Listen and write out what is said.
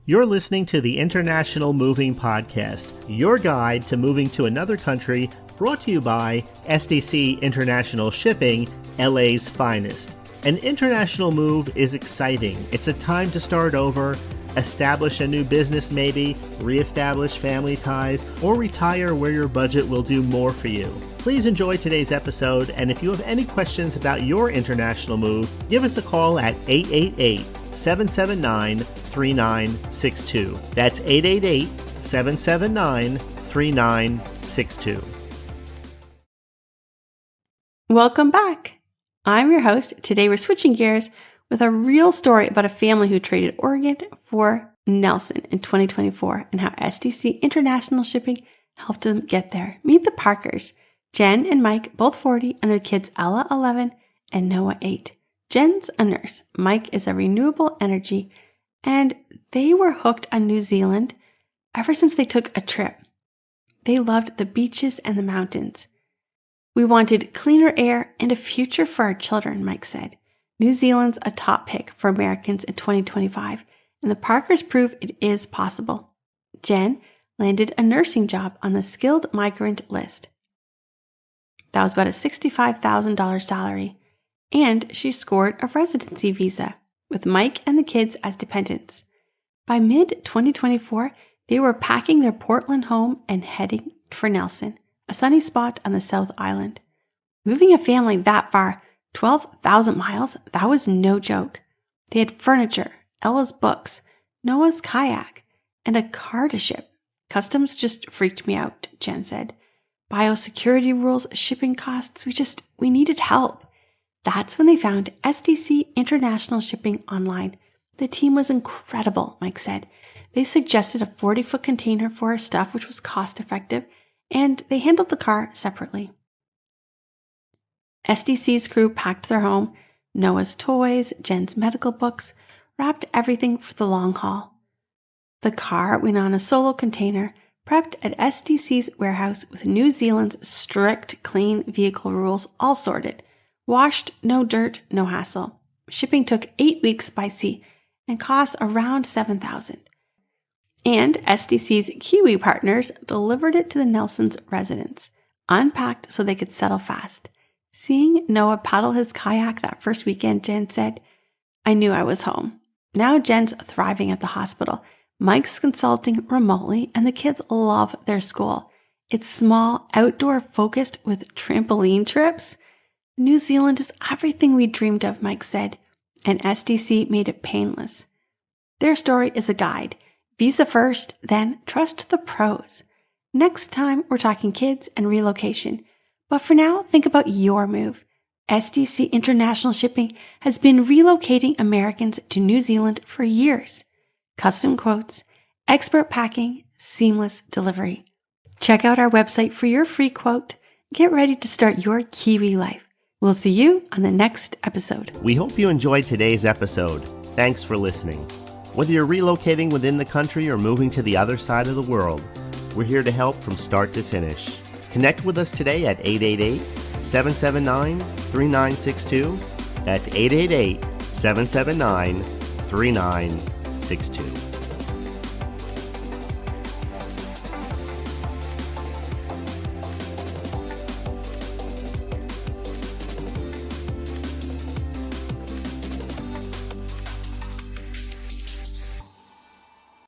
You're listening to the International Moving Podcast, your guide to moving to another country, brought to you by SDC International Shipping, LA's finest. An international move is exciting. It's a time to start over, establish a new business maybe, reestablish family ties, or retire where your budget will do more for you. Please enjoy today's episode, and if you have any questions about your international move, give us a call at 888-779-3962. That's 888-779-3962. Welcome back. I'm your host. Today we're switching gears with a real story about a family who traded Oregon for Nelson in 2024 and how SDC International Shipping helped them get there. Meet the Parkers. Jen and Mike, both 40, and their kids Ella, 11, and Noah, 8. Jen's a nurse. Mike is a renewable energy, and they were hooked on New Zealand ever since they took a trip. They loved the beaches and the mountains. We wanted cleaner air and a future for our children, Mike said. New Zealand's a top pick for Americans in 2025, and the Parkers prove it is possible. Jen landed a nursing job on the skilled migrant list. That was about a $65,000 salary, and she scored a residency visa with Mike and the kids as dependents. By mid-2024, they were packing their Portland home and heading for Nelson, a sunny spot on the South Island. Moving a family that far, 12,000 miles, that was no joke. They had furniture, Ella's books, Noah's kayak, and a car to ship. Customs just freaked me out, Jen said. Biosecurity rules, shipping costs, we needed help. That's when they found SDC International Shipping online. The team was incredible, Mike said. They suggested a 40-foot container for our stuff, which was cost-effective, and they handled the car separately. SDC's crew packed their home, Noah's toys, Jen's medical books, wrapped everything for the long haul. The car went on a solo container, prepped at SDC's warehouse with New Zealand's strict clean vehicle rules all sorted. Washed, no dirt, no hassle. Shipping took 8 weeks by sea and cost around $7,000. And SDC's Kiwi partners delivered it to the Nelson's residence, unpacked so they could settle fast. Seeing Noah paddle his kayak that first weekend, Jen said, "I knew I was home." Now Jen's thriving at the hospital. Mike's consulting remotely, and the kids love their school. It's small, outdoor-focused with trampoline trips. New Zealand is everything we dreamed of, Mike said, and SDC made it painless. Their story is a guide. Visa first, then trust the pros. Next time, we're talking kids and relocation. But for now, think about your move. SDC International Shipping has been relocating Americans to New Zealand for years. Custom quotes, expert packing, seamless delivery. Check out our website for your free quote. Get ready to start your Kiwi life. We'll see you on the next episode. We hope you enjoyed today's episode. Thanks for listening. Whether you're relocating within the country or moving to the other side of the world, we're here to help from start to finish. Connect with us today at 888-779-3962. That's 888-779-3962.